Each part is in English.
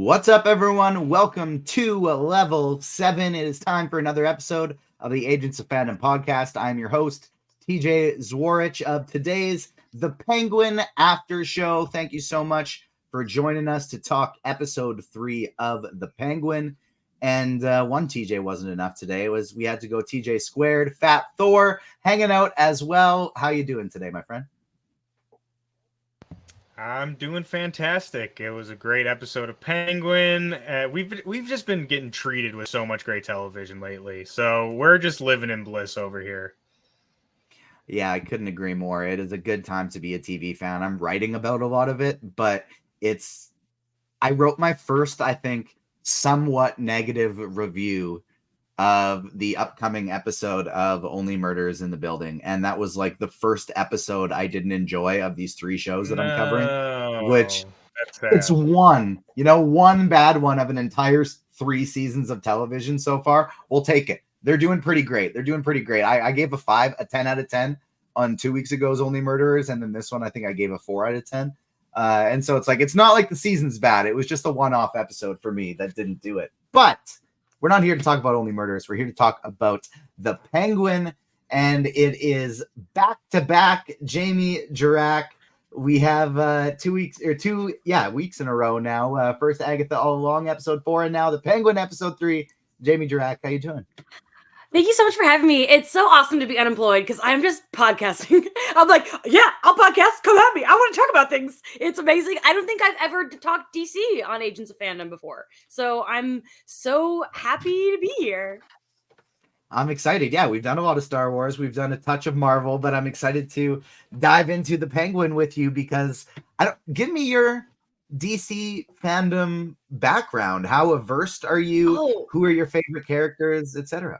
What's up, everyone? Welcome to Level 7. It is time for another episode of the Agents of Fandom podcast. I'm your host, TJ Zwarich of today's The Penguin After Show. Thank you so much for joining us to talk episode 3 of The Penguin. And one TJ wasn't enough today. We had to go TJ squared. Fat Thor hanging out as well. How you doing today, my friend? I'm doing fantastic. It was a great episode of Penguin. We've just been getting treated with so much great television lately, so we're just living in bliss over here. Yeah, I couldn't agree more. It is a good time to be a TV fan. I'm writing about a lot of it, but I wrote my first, I think, somewhat negative review of the upcoming episode of Only Murders in the Building, and that was like the first episode I didn't enjoy of these 3 shows that I'm covering, which it's one bad one of an entire 3 seasons of television so far. We'll take it. They're doing pretty great. I gave a 10 out of 10 on 2 weeks ago's Only Murderers, and then this one I think I gave a 4 out of 10. And so it's not like the season's bad. It was just a one-off episode for me that didn't do it. But we're not here to talk about Only Murders. We're here to talk about The Penguin, and it is back-to-back Jamie Jirak. We have 2 weeks in a row now. First Agatha All Along, episode 4, and now The Penguin, episode 3. Jamie Jirak, how you doing? Thank you so much for having me. It's so awesome to be unemployed because I'm just podcasting. I'm like, yeah, I'll podcast. Come at me. I want to talk about things. It's amazing. I don't think I've ever talked DC on Agents of Fandom before. So I'm so happy to be here. I'm excited. Yeah, we've done a lot of Star Wars. We've done a touch of Marvel, but I'm excited to dive into The Penguin with you because give me your DC fandom background. How versed are you? Who are your favorite characters, etc.?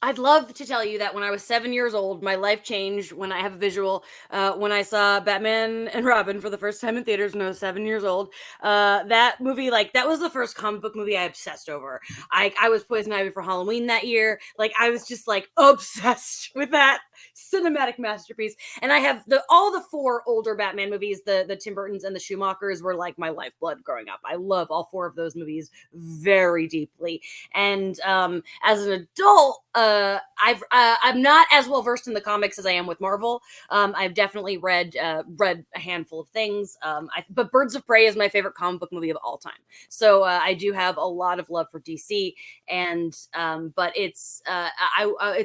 I'd love to tell you that when I was 7 years old, my life changed when I have a visual. When I saw Batman and Robin for the first time in theaters when I was 7 years old, that movie, that was the first comic book movie I obsessed over. I was Poison Ivy for Halloween that year. I was just obsessed with that cinematic masterpiece. And I have all the 4 older Batman movies, the Tim Burtons and the Schumachers were like my lifeblood growing up. I love all 4 of those movies very deeply. And as an adult, I'm not as well versed in the comics as I am with Marvel. I've definitely read a handful of things. But Birds of Prey is my favorite comic book movie of all time. So I do have a lot of love for DC. And but it's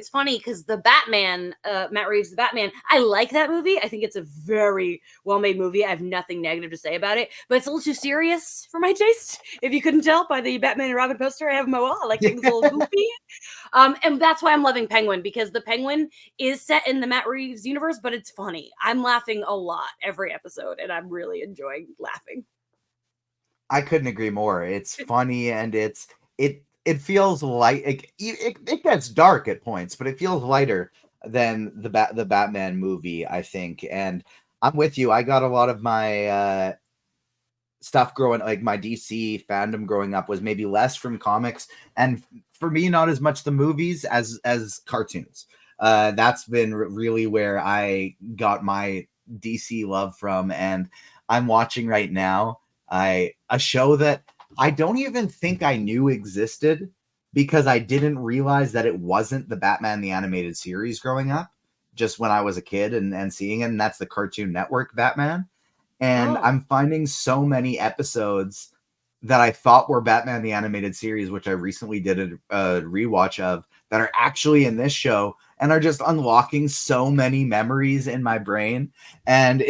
funny because the Batman, Matt Reeves' The Batman, I like that movie. I think it's a very well made movie. I have nothing negative to say about it, but it's a little too serious for my taste. If you couldn't tell by the Batman and Robin poster I have on my wall, I like things a little goofy. And that's why I'm loving Penguin, because the Penguin is set in the Matt Reeves universe, but it's funny. I'm laughing a lot every episode, and I'm really enjoying laughing. I couldn't agree more. It's funny, and it feels light. It gets dark at points, but it feels lighter than the Batman movie, I think. And I'm with you. I got a lot of my stuff growing, my DC fandom growing up was maybe less from comics, and for me, not as much the movies as cartoons. That's been really where I got my DC love from, and I'm watching right now a show that I don't even think I knew existed because I didn't realize that it wasn't the Batman the Animated Series growing up, just when I was a kid and seeing it, and that's the Cartoon Network Batman. And I'm finding so many episodes that I thought were Batman the Animated Series, which I recently did a rewatch of, that are actually in this show and are just unlocking so many memories in my brain. And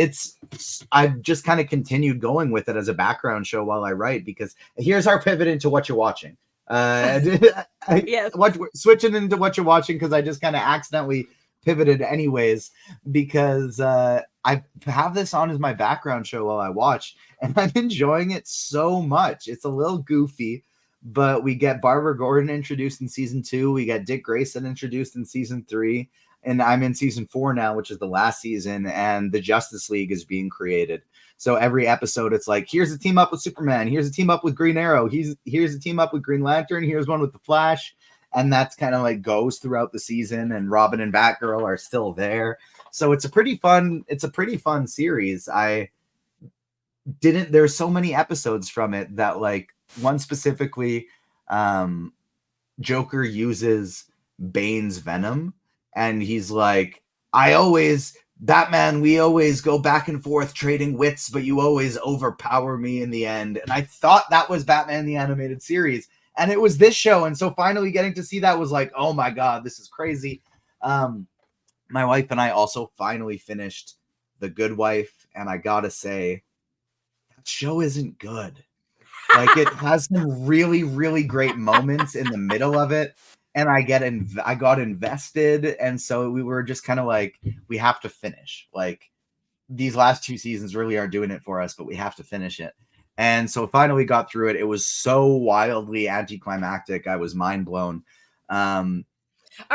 I've just kind of continued going with it as a background show while I write, because here's our pivot into Whatcha Watchin. Switching into Whatcha Watchin because I just kind of accidentally pivoted anyways, because I have this on as my background show while I watch, and I'm enjoying it so much. It's a little goofy, but we get Barbara Gordon introduced in season 2. We got Dick Grayson introduced in season 3, and I'm in season 4 now, which is the last season, and the Justice League is being created. So every episode, it's like, here's a team up with Superman, here's a team up with Green Arrow, here's a team up with Green Lantern, here's one with the Flash. And that's kind of goes throughout the season, and Robin and Batgirl are still there. So it's a pretty fun series. There's so many episodes from it that one specifically, Joker uses Bane's venom, and he's like, Batman, we always go back and forth trading wits, but you always overpower me in the end. And I thought that was Batman the Animated Series, and it was this show. And so finally getting to see that was like, oh my God, this is crazy. My wife and I also finally finished The Good Wife, and I gotta say, that show isn't good. Like, it has some really, really great moments in the middle of it, and I got invested, and so we were just kind of like, we have to finish. Like, these last 2 seasons really aren't doing it for us, but we have to finish it. And so finally got through it. It was so wildly anticlimactic. I was mind blown. Are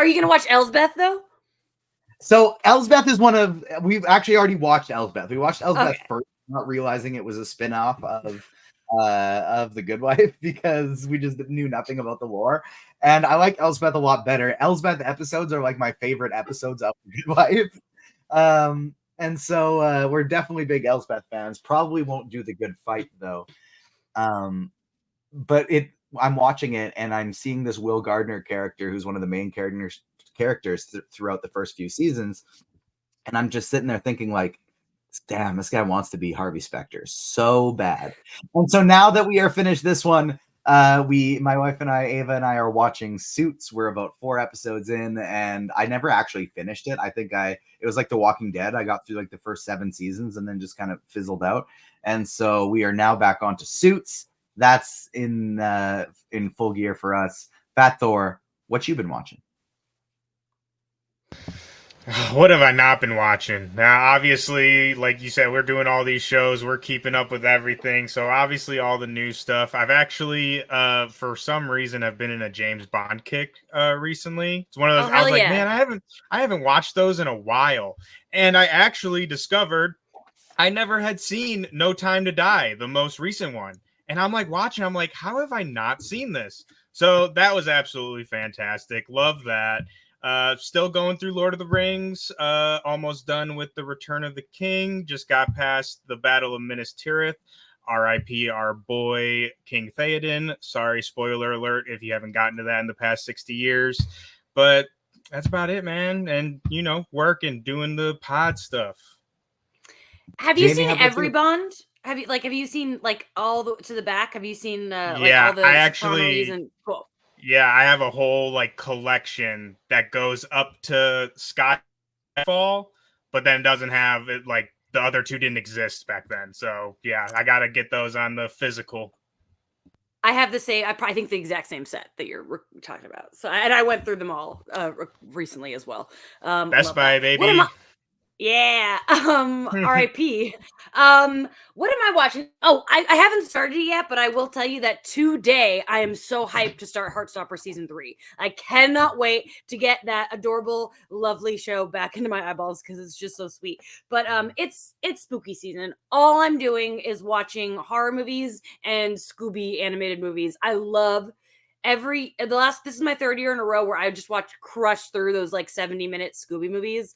you gonna watch Elsbeth though? So Elsbeth is we've actually already watched Elsbeth. We watched Elsbeth first, not realizing it was a spin-off of The Good Wife, because we just knew nothing about the lore. And I like Elsbeth a lot better. Elsbeth episodes are like my favorite episodes of The Good Wife. And so we're definitely big Elsbeth fans. Probably won't do The Good Fight though. But I'm watching it and I'm seeing this Will Gardner character, who's one of the main characters throughout the first few seasons, and I'm just sitting there thinking like, damn, this guy wants to be Harvey Specter so bad. And so now that we are finished this one, my wife and I, Ava and I, are watching Suits. We're about 4 episodes in, and I never actually finished it. I think it was like The Walking Dead. I got through like the first 7 seasons and then just kind of fizzled out. And so we are now back onto Suits. That's in full gear for us. Fat Thor, what you been watching? What have I not been watching? Now, obviously, like you said, we're doing all these shows. We're keeping up with everything. So obviously all the new stuff. I've actually, for some reason, I've been in a James Bond kick recently. It's one of those, I was like, man, I haven't watched those in a while. And I actually discovered I never had seen No Time to Die, the most recent one. And I'm like watching, I'm like, how have I not seen this? So that was absolutely fantastic. Love that. Still going through Lord of the Rings, almost done with The Return of the King, just got past the Battle of Minas Tirith. R.I.P. our boy King Theoden. Sorry, spoiler alert if you haven't gotten to that in the past 60 years. But that's about it, man. And, work and doing the pod stuff. Have you seen every Bond? Have you seen like all the to the back? Have you seen all the I actually and cool. Yeah, I have a whole collection that goes up to Skyfall, but then doesn't have it. Like the other 2 didn't exist back then. So yeah, I gotta get those on the physical. I have the same. I think the exact same set that you're talking about. So I went through them all recently as well. Best Buy, baby. Yeah. R.I.P. What am I watching? Oh, I haven't started it yet, but I will tell you that today I am so hyped to start Heartstopper season 3. I cannot wait to get that adorable, lovely show back into my eyeballs because it's just so sweet. But it's spooky season. All I'm doing is watching horror movies and Scooby animated movies. I love this is my 3rd year in a row where I just crush through those 70-minute Scooby movies.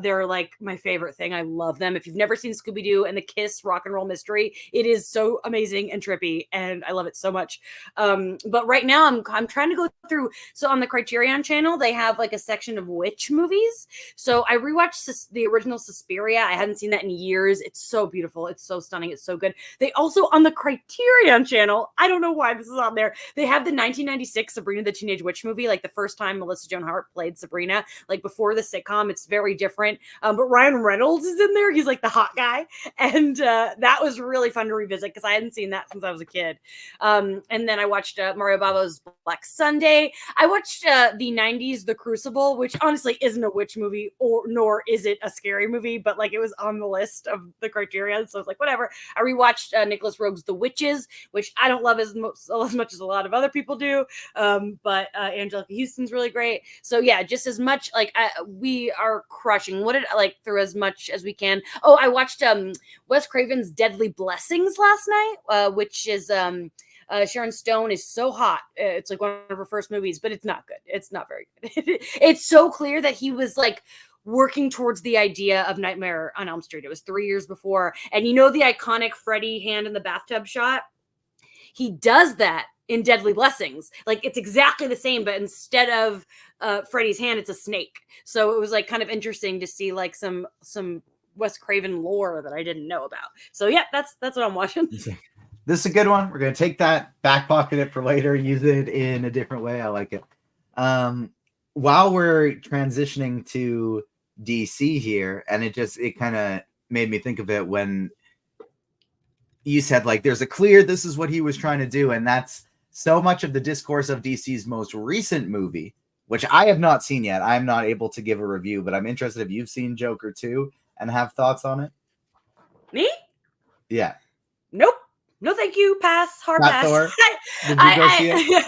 They're like my favorite thing. I love them. If you've never seen Scooby-Doo and the Kiss Rock and Roll Mystery, it is so amazing and trippy, and I love it so much. But right now I'm trying to go through. So on the Criterion channel, they have a section of witch movies. So I rewatched the original Suspiria. I hadn't seen that in years. It's so beautiful. It's so stunning. It's so good. They also on the Criterion channel, I don't know why this is on there. They have the 1996 Sabrina the Teenage Witch movie, the first time Melissa Joan Hart played Sabrina, before the sitcom. It's very different. But Ryan Reynolds is in there. He's the hot guy. And that was really fun to revisit because I hadn't seen that since I was a kid. And then I watched Mario Bava's Black Sunday. I watched the 90s The Crucible, which honestly isn't a witch movie nor is it a scary movie, but it was on the list of the Criterion. So I was whatever. I rewatched Nicholas Roeg's The Witches, which I don't love as much as a lot of other people do. But Angelica Houston's really great. So yeah, just as much we are crushing through as much as we can. Oh, I watched Wes Craven's Deadly Blessings last night, which is Sharon Stone is so hot. It's one of her first movies, but it's not good. It's not very good. It's so clear that he was working towards the idea of Nightmare on Elm Street. It was 3 years before, and the iconic Freddy hand in the bathtub shot. he does that in Deadly Blessings. Like, it's exactly the same, but instead of Freddy's hand, it's a snake. So it was like kind of interesting to see like some Wes Craven lore that I didn't know about. So yeah, that's what I'm watching. This is a good one. We're going to take that, back pocket it for later, use it in a different way. I like it. While we're transitioning to DC here, and it kind of made me think of it when you said, like, there's a clear, this is what he was trying to do. And that's so much of the discourse of DC's most recent movie, which I have not seen yet. I'm not able to give a review, but I'm interested if you've seen Joker 2 and have thoughts on it. Me? Yeah. Nope. No, thank you. Pass. Hard Not pass. Thor. Did you go see it?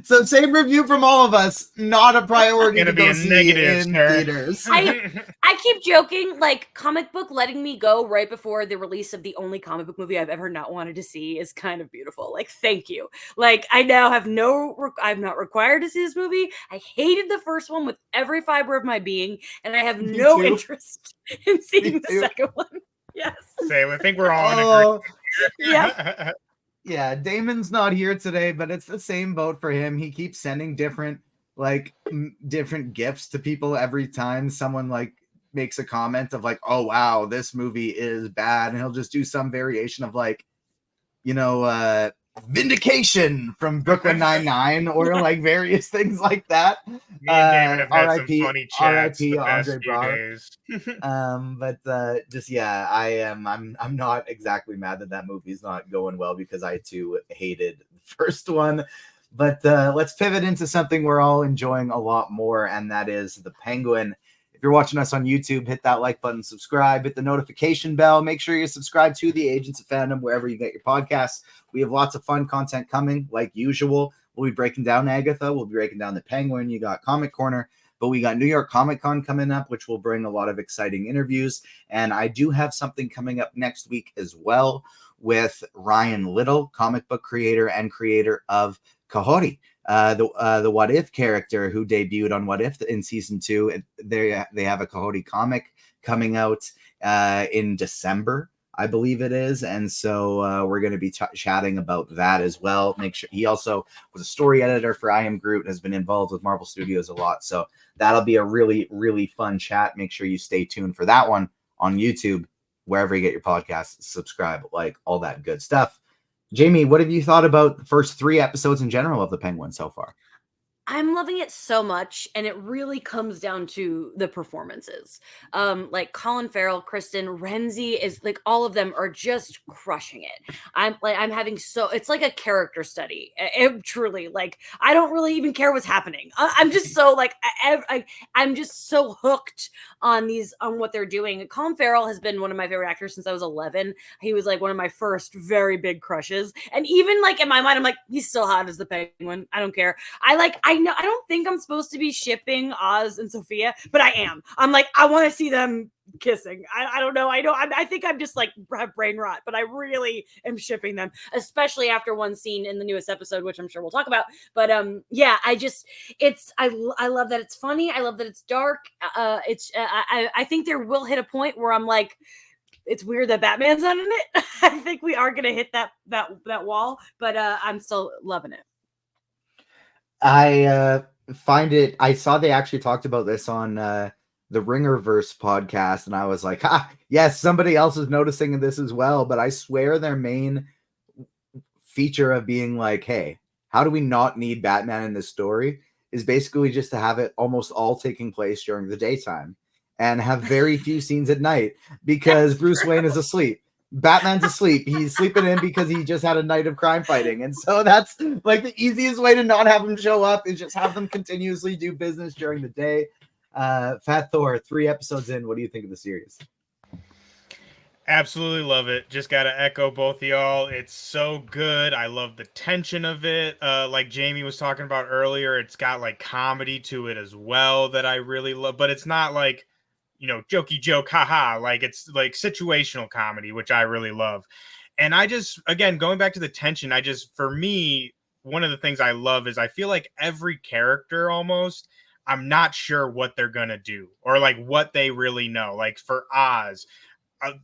So same review from all of us. Not a priority to go see in theaters. I keep joking, like, comic book letting me go right before the release of the only comic book movie I've ever not wanted to see is kind of beautiful. Like, thank you. Like, I now have I'm not required to see this movie. I hated the first one with every fiber of my being, and I have no interest in seeing the second one. Yes. Same. I think we're all in agreement. Yeah. Yeah, Damon's not here today, but it's the same boat for him. He keeps sending different gifts to people every time someone like makes a comment of like, oh wow, this movie is bad, and he'll just do some variation of like, vindication from Brooklyn Nine-Nine or like various things like that. Me and Damon have had some funny chats the past Andre few days. I'm not exactly mad that movie's not going well because I too hated the first one. But let's pivot into something we're all enjoying a lot more, and that is The Penguin. If you're watching us on YouTube, hit that like button, subscribe, hit the notification bell. Make sure you're subscribed to the Agents of Fandom wherever you get your podcasts. We have lots of fun content coming, like usual. We'll be breaking down Agatha. We'll be breaking down The Penguin. You got Comic Corner. But we got New York Comic Con coming up, which will bring a lot of exciting interviews. And I do have something coming up next week as well with Ryan Little, comic book creator and creator of Kahori. The What If character who debuted on What If in season 2. They have a Kahori comic coming out in December, I believe it is. And so we're going to be chatting about that as well. Make sure he also was a story editor for I Am Groot and has been involved with Marvel Studios a lot. So that'll be a really, really fun chat. Make sure you stay tuned for that one on YouTube, wherever you get your podcasts, subscribe, like all that good stuff. Jamie, what have you thought about the first 3 episodes in general of The Penguin so far? I'm loving it so much, and it really comes down to the performances. Like Colin Farrell, Cristin, Rhenzy is like, all of them are just crushing it. I'm having it's like a character study. It truly, like, I don't really even care what's happening. I'm just so like I'm just so hooked on what they're doing. Colin Farrell has been one of my favorite actors since I was 11. He was like one of my first very big crushes, and even like in my mind, I'm like, he's still hot as the Penguin. I don't care. I don't think I'm supposed to be shipping Oz and Sofia, but I am. I'm like, I want to see them kissing. I don't know. I think I'm just like have brain rot, but I really am shipping them, especially after one scene in the newest episode, which I'm sure we'll talk about. But yeah, I love that it's funny. I love that it's dark. I think there will hit a point where I'm like, it's weird that Batman's not in it. I think we are gonna hit that wall, but I'm still loving it. I find it. I saw they actually talked about this on the Ringerverse podcast, and I was like, yes, somebody else is noticing this as well. But I swear their main feature of being like, hey, how do we not need Batman in this story is basically just to have it almost all taking place during the daytime and have very few scenes at night because Bruce Wayne is asleep. Batman's asleep. He's sleeping in because he just had a night of crime fighting. And so that's like the easiest way to not have him show up is just have them continuously do business during the day. Fat Thor, 3 episodes in. What do you think of the series? Absolutely love it. Just got to echo both of y'all. It's so good. I love the tension of it. Like Jamie was talking about earlier, it's got like comedy to it as well that I really love, but it's not like, jokey joke, haha. Like it's like situational comedy, which I really love. And I just, again, going back to the tension, for me, one of the things I love is I feel like every character almost, I'm not sure what they're going to do or like what they really know. Like for Oz,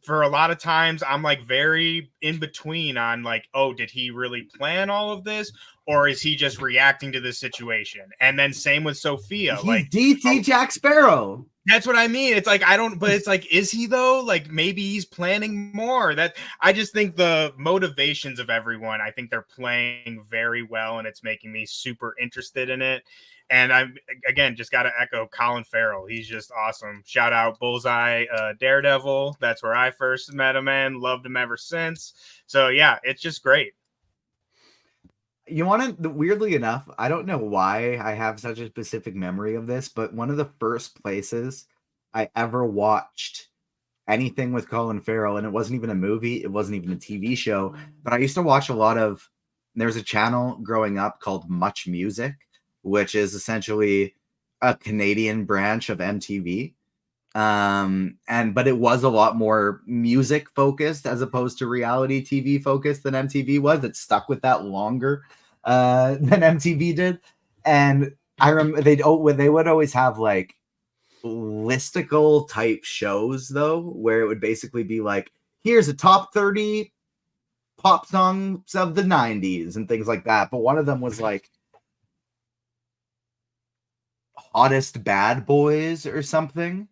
for a lot of times I'm like very in between on like, oh, did he really plan all of this, or is he just reacting to the situation? And then same with Sofia. He's Like, DC Jack Sparrow. that's what I mean. It's like, I don't, but it's like, is he though? Like, maybe he's planning more. That I just think the motivations of everyone, I think they're playing very well, and it's making me super interested in it. And I'm again just got to echo Colin Farrell. He's just awesome. Shout out Bullseye, Daredevil. That's where I first met him, and loved him ever since. So yeah, it's just great. You want to, weirdly enough, I don't know why I have such a specific memory of this, but one of the first places I ever watched anything with Colin Farrell, and it wasn't even a movie, it wasn't even a TV show, but I used to watch a lot of, there's a channel growing up called Much Music, which is essentially a Canadian branch of MTV. But it was a lot more music focused as opposed to reality TV focused than MTV was. It stuck with that longer than MTV did. And I remember they would always have like listicle type shows though, where it would basically be like, here's a top 30 pop songs of the 90s and things like that. But one of them was like hottest bad boys or something.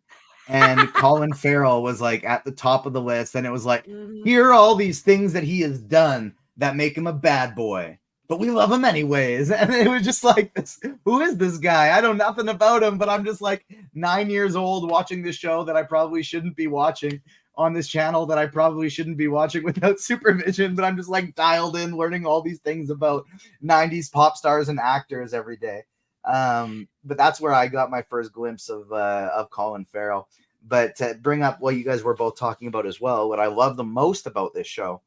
And Colin Farrell was like at the top of the list, and it was like, here are all these things that he has done that make him a bad boy, but we love him anyways. And it was just like, this, who is this guy? I know nothing about him, but I'm just like 9 years old watching this show that I probably shouldn't be watching on this channel that I probably shouldn't be watching without supervision, but I'm just like dialed in, learning all these things about 90s pop stars and actors every day. But that's where I got my first glimpse of Colin Farrell. But to bring up what you guys were both talking about as well, what I love the most about this show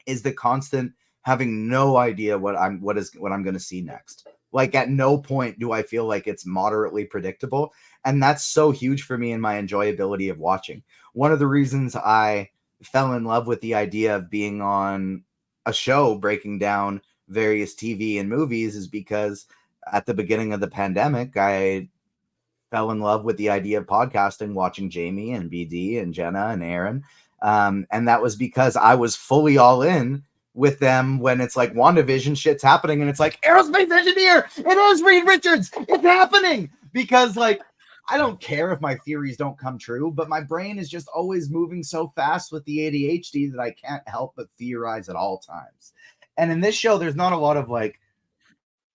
is the constant having no idea what I'm going to see next. Like at no point do I feel like it's moderately predictable, and that's so huge for me in my enjoyability of watching. One of the reasons I fell in love with the idea of being on a show breaking down various TV and movies is because at the beginning of the pandemic, I fell in love with the idea of podcasting, watching Jamie and BD and Jenna and Aaron. And that was because I was fully all in with them when it's like WandaVision shit's happening and it's like aerospace engineer, it is Reed Richards, it's happening. Because like, I don't care if my theories don't come true, but my brain is just always moving so fast with the ADHD that I can't help but theorize at all times. And in this show, there's not a lot of like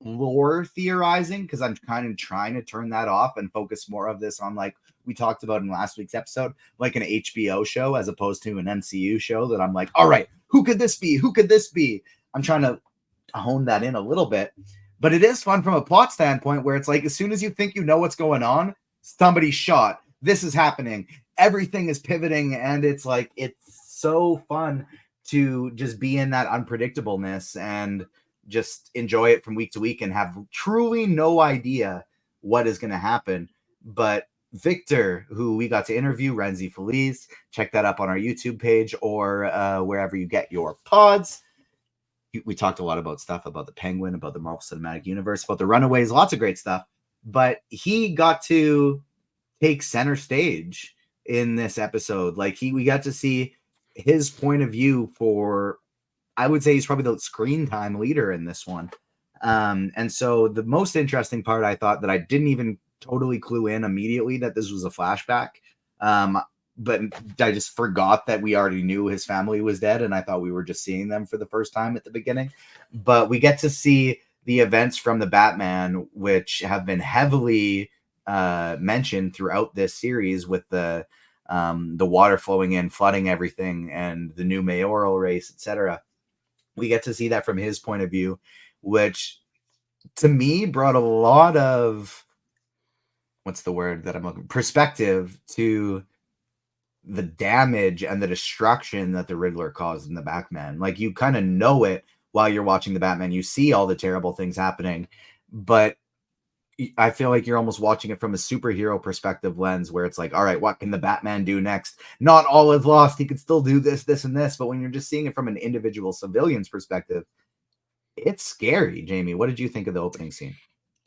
lore theorizing because I'm kind of trying to turn that off and focus more of this on, like we talked about in last week's episode, like an HBO show as opposed to an MCU show that I'm like, all right, who could this be? Who could this be? I'm trying to hone that in a little bit, but it is fun from a plot standpoint where it's like, as soon as you think you know what's going on, somebody's shot. This is happening. Everything is pivoting. And it's like, it's so fun to just be in that unpredictableness and just enjoy it from week to week and have truly no idea what is going to happen. But Victor, who we got to interview, Rhenzy Feliz, check that up on our YouTube page or wherever you get your pods. We talked a lot about stuff about the Penguin, about the Marvel Cinematic Universe, about the Runaways, lots of great stuff. But he got to take center stage in this episode. Like we got to see his point of view for, I would say he's probably the screen time leader in this one. And so the most interesting part, I thought that I didn't even totally clue in immediately that this was a flashback. But I just forgot that we already knew his family was dead. And I thought we were just seeing them for the first time at the beginning. But we get to see the events from the Batman, which have been heavily mentioned throughout this series with the water flowing in, flooding everything, and the new mayoral race, etc. We get to see that from his point of view, which to me brought a lot of, what's the word that I'm looking, perspective to the damage and the destruction that the Riddler caused in the Batman. Like you kind of know it while you're watching the Batman. You see all the terrible things happening, but I feel like you're almost watching it from a superhero perspective lens where it's like, all right, what can the Batman do next? Not all is lost. He could still do this, this, and this. But when you're just seeing it from an individual civilian's perspective, it's scary. Jamie, what did you think of the opening scene?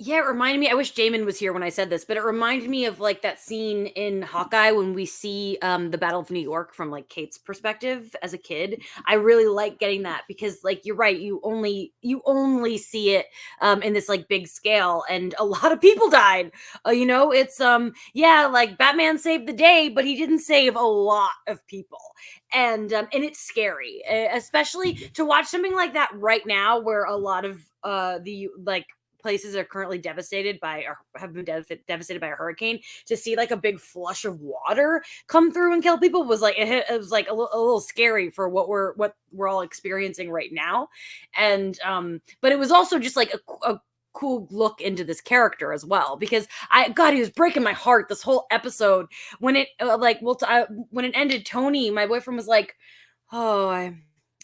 Yeah, it reminded me. I wish Jamin was here when I said this, but it reminded me of like that scene in Hawkeye when we see the Battle of New York from like Kate's perspective as a kid. I really like getting that because, like, you're right. You only see it in this like big scale, and a lot of people died. It's yeah, like Batman saved the day, but he didn't save a lot of people, and it's scary, especially to watch something like that right now, where a lot of the like places are currently devastated by or have been devastated by a hurricane. To see like a big flush of water come through and kill people was like it was like a little scary for what we're all experiencing right now. And but it was also just like a cool look into this character as well, because he was breaking my heart this whole episode when it when it ended. Tony, my boyfriend, was like, oh,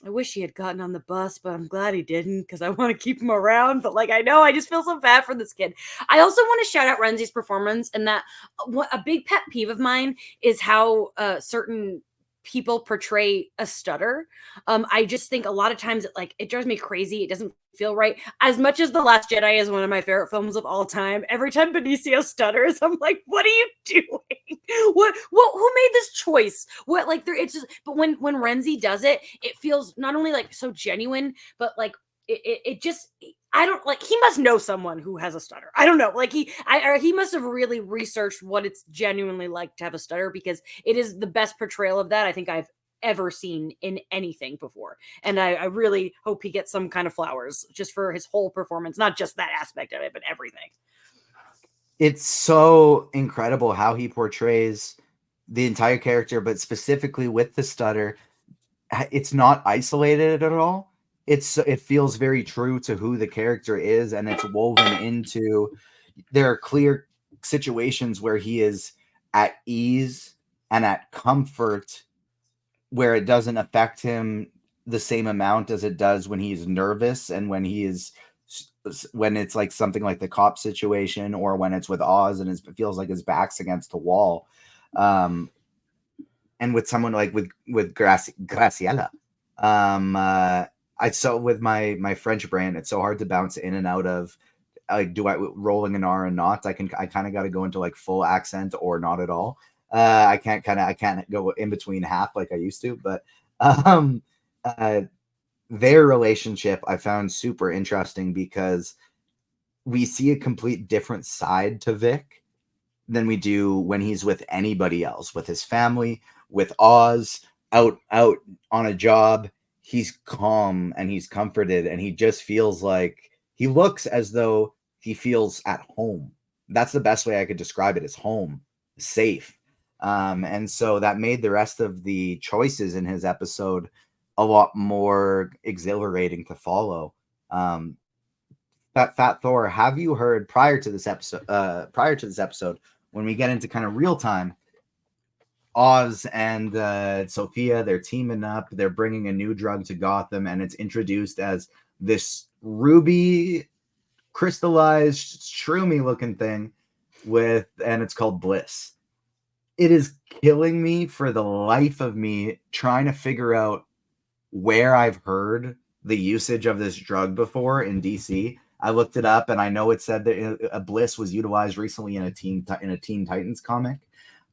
I wish he had gotten on the bus, but I'm glad he didn't because I want to keep him around. But like, I know I just feel so bad for this kid. I also want to shout out Rhenzy's performance, and that a big pet peeve of mine is how certain people portray a stutter. I just think a lot of times it drives me crazy. It doesn't feel right. As much as The Last Jedi is one of my favorite films of all time, every time Benicio stutters, I'm like, what are you doing? Who made this choice? What, like, there, it's just, but when Rhenzy does it, it feels not only like so genuine, but like it just, I don't like, he must know someone who has a stutter. I don't know. Like he must have really researched what it's genuinely like to have a stutter, because it is the best portrayal of that I think I've ever seen in anything before. And I really hope he gets some kind of flowers just for his whole performance, not just that aspect of it, but everything. It's so incredible how he portrays the entire character, but specifically with the stutter, it's not isolated at all. It feels very true to who the character is, and it's woven into. There are clear situations where he is at ease and at comfort, where it doesn't affect him the same amount as it does when he's nervous, and when it's like something like the cop situation, or when it's with Oz and it feels like his back's against the wall. And with someone like with Graciela, I saw with my French brand, it's so hard to bounce in and out of like, do I rolling an R and not? I kind of got to go into like full accent or not at all. I can't go in between half like I used to. But um, uh, their relationship I found super interesting, because we see a complete different side to Vic than we do when he's with anybody else, with his family, with Oz, out on a job. He's calm and he's comforted, and he just feels like he looks as though he feels at home. That's the best way I could describe it, is home, safe. And so that made the rest of the choices in his episode a lot more exhilarating to follow. Fat Thor, have you heard prior to this episode, when we get into kind of real time, Oz and Sofia, they're teaming up. They're bringing a new drug to Gotham, and it's introduced as this ruby crystallized shroomy looking thing and it's called Bliss. It is killing me for the life of me trying to figure out where I've heard the usage of this drug before in DC. I looked it up, and I know it said that a Bliss was utilized recently in a Teen Titans comic,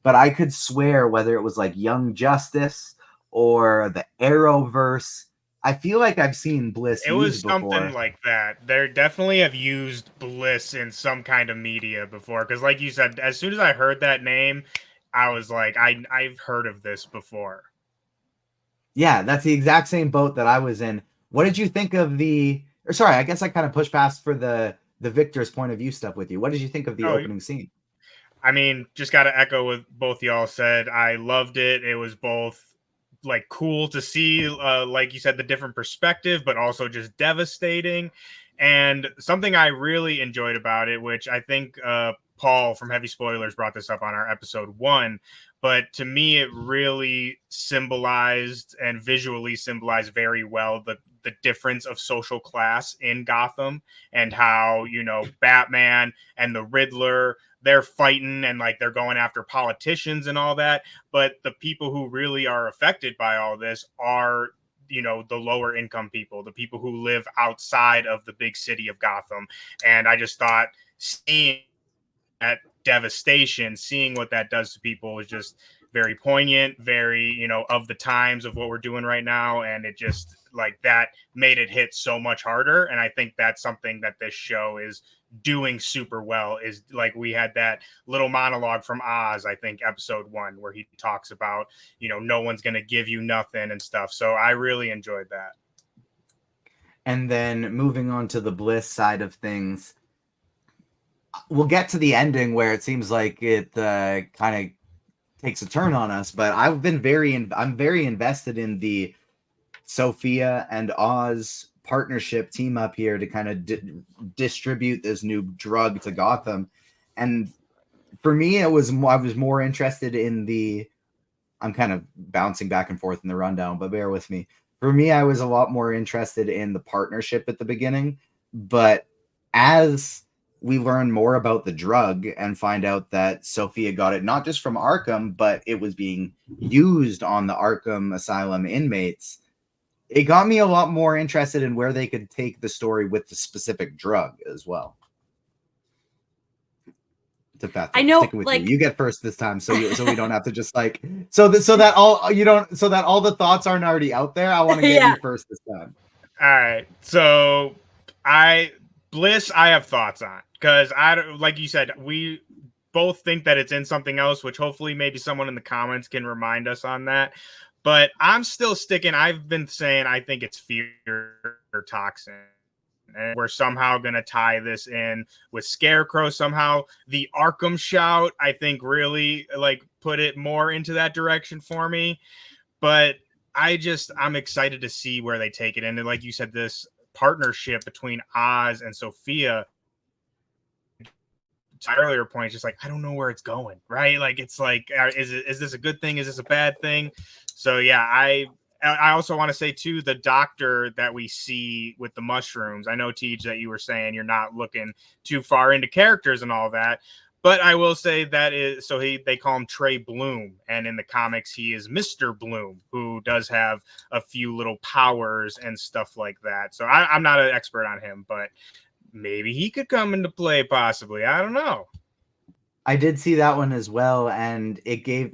but I could swear whether it was like Young Justice or the Arrowverse, I feel like I've seen Bliss It was used before. something like that. They definitely have used Bliss in some kind of media before, because like you said, as soon as I heard that name, I was like, I've heard of this before. Yeah, that's the exact same boat that I was in. What did you think of sorry, I guess I kind of pushed past for the Victor's point of view stuff with you. What did you think of the opening scene? I mean, just got to echo what both y'all said. I loved it. It was both like cool to see, like you said, the different perspective, but also just devastating. And something I really enjoyed about it, which I think Paul from Heavy Spoilers brought this up on our episode 1, but to me, it really symbolized and visually symbolized very well the difference of social class in Gotham, and how, Batman and the Riddler, they're fighting and like they're going after politicians and all that. But the people who really are affected by all this are, the lower income people, the people who live outside of the big city of Gotham. And I just thought seeing that devastation, seeing what that does to people is just very poignant, very, of the times of what we're doing right now. And it just like that made it hit so much harder. And I think that's something that this show is doing super well, is like we had that little monologue from Oz, I think episode 1, where he talks about, no one's going to give you nothing and stuff. So I really enjoyed that. And then moving on to the Bliss side of things, we'll get to the ending where it seems like it kind of takes a turn on us, but I'm very invested in the Sofia and Oz partnership team up here to kind of distribute this new drug to Gotham. And for me, I was more interested in the, I'm kind of bouncing back and forth in the rundown, but bear with me. For me, I was a lot more interested in the partnership at the beginning, but as we learn more about the drug and find out that Sofia got it not just from Arkham, but it was being used on the Arkham Asylum inmates, it got me a lot more interested in where they could take the story with the specific drug as well. I know, sticking with you. You get first this time, so we don't have to just like so that all the thoughts aren't already out there. I want to get you first this time. All right, so Bliss, I have thoughts on, because like you said, we both think that it's in something else, which hopefully maybe someone in the comments can remind us on that. But I'm still sticking. I've been saying I think it's fear or toxin. And we're somehow going to tie this in with Scarecrow somehow. The Arkham shout, I think, really like put it more into that direction for me. But I'm excited to see where they take it. And like you said, this partnership between Oz and Sofia, to my earlier point, just like, I don't know where it's going, right? Like, it's like, is this a good thing? Is this a bad thing? So yeah, I also want to say too, the doctor that we see with the mushrooms, I know, Tej, that you were saying you're not looking too far into characters and all that, but I will say that is, so they call him Trey Bloom, and in the comics he is Mr. Bloom, who does have a few little powers and stuff like that. So I'm not an expert on him, but maybe he could come into play possibly. I don't know. I did see that one as well, and it gave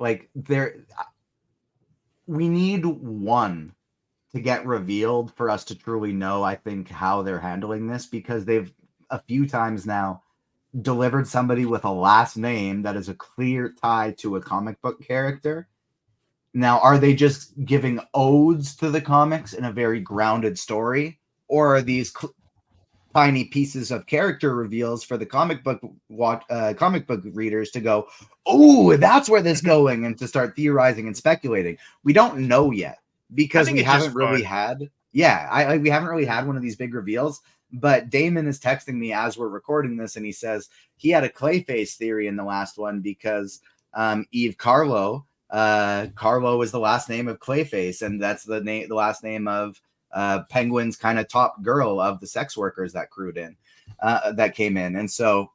we need one to get revealed for us to truly know, I think, how they're handling this, because they've a few times now delivered somebody with a last name that is a clear tie to a comic book character. Now, are they just giving odes to the comics in a very grounded story, or are these tiny pieces of character reveals for the comic book readers to go, oh, that's where this is going, and to start theorizing and speculating? We don't know yet, because we haven't really had we haven't really had one of these big reveals. But Damon is texting me as we're recording this, and he says he had a Clayface theory in the last one because Eve Carlo is the last name of Clayface, and that's the last name of Penguin's kind of top girl of the sex workers that that came in. And so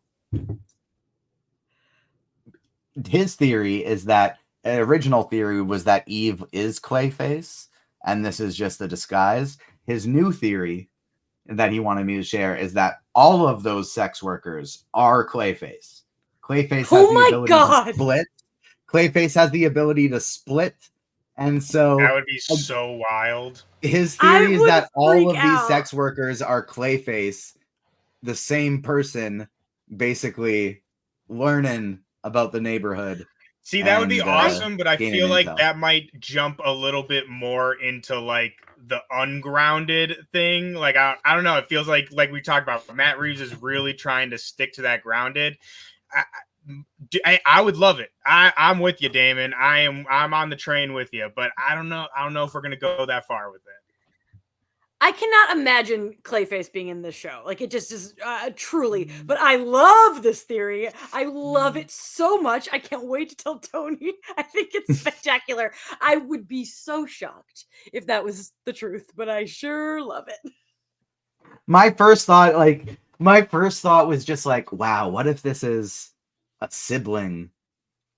his theory is that original theory was that Eve is Clayface, and this is just a disguise. His new theory that he wanted me to share is that all of those sex workers are Clayface. Clayface has the ability to split. Clayface has the ability to split. And so that would be so wild. His theory is that all of these sex workers are Clayface, the same person, basically learning about the neighborhood. See, that would be awesome, but I feel like that might jump a little bit more into like the ungrounded thing. Like I don't know. It feels like we talked about, Matt Reeves is really trying to stick to that grounded. I would love it. I'm with you, Damon. I'm on the train with you, but I don't know if we're gonna go that far with it. I cannot imagine Clayface being in this show. Like, it just is truly. But I love this theory. I love it so much. I can't wait to tell Tony. I think it's spectacular. I would be so shocked if that was the truth, but I sure love it. My first thought was just like, wow, what if this is a sibling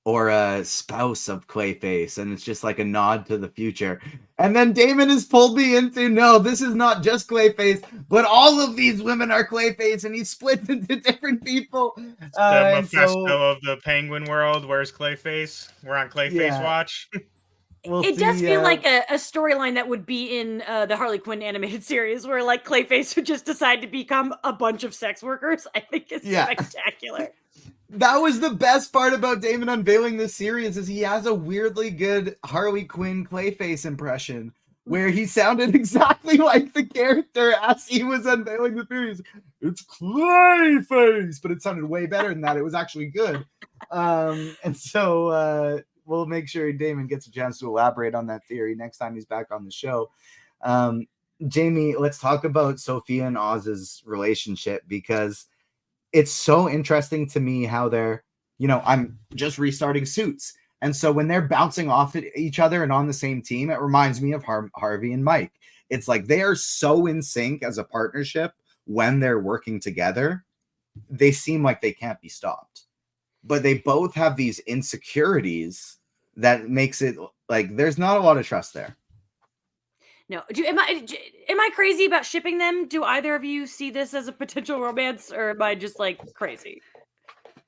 or a spouse of Clayface, and it's just like a nod to the future. And then Damon has pulled me into, no, this is not just Clayface, but all of these women are Clayface, and he's split into different people. The And so, Mephisto of the Penguin world. Where's Clayface? We're on Clayface yeah, watch. we'll It does see. feel like a storyline that would be in the Harley Quinn animated series, where like Clayface would just decide to become a bunch of sex workers. I think is Yeah. spectacular. That was the best part about Damon unveiling this series, is he has a weirdly good Harley Quinn Clayface impression where he sounded exactly like the character as he was unveiling the series. It's Clayface, but it sounded way better than that. It was actually good. And so we'll make sure Damon gets a chance to elaborate on that theory next time he's back on the show. Jamie, let's talk about Sofia and Oz's relationship, because it's so interesting to me how they're, I'm just restarting Suits. And so when they're bouncing off at each other and on the same team, it reminds me of Harvey and Mike. It's like they are so in sync as a partnership when they're working together. They seem like they can't be stopped. But they both have these insecurities that makes it like there's not a lot of trust there. No, am I crazy about shipping them? Do either of you see this as a potential romance, or am I just like crazy?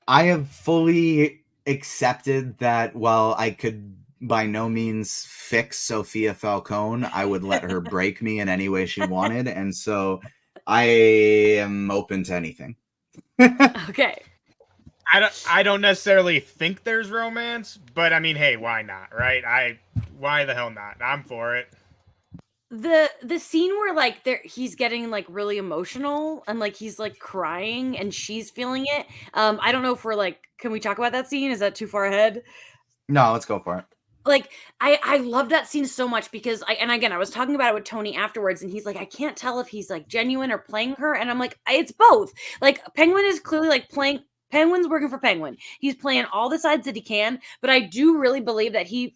I have fully accepted that while I could by no means fix Sofia Falcone, I would let her break me in any way she wanted. And so I am open to anything. Okay. I don't necessarily think there's romance, but I mean, hey, why not, right? Why the hell not? I'm for it. The scene where like he's getting like really emotional and like he's like crying and she's feeling it. I don't know if we're like, can we talk about that scene? Is that too far ahead? No, let's go for it. Like I love that scene so much because I was talking about it with Tony afterwards, and he's like, I can't tell if he's like genuine or playing her, and I'm like, it's both. Like Penguin is clearly like playing. Penguin's working for Penguin. He's playing all the sides that he can, but I do really believe that he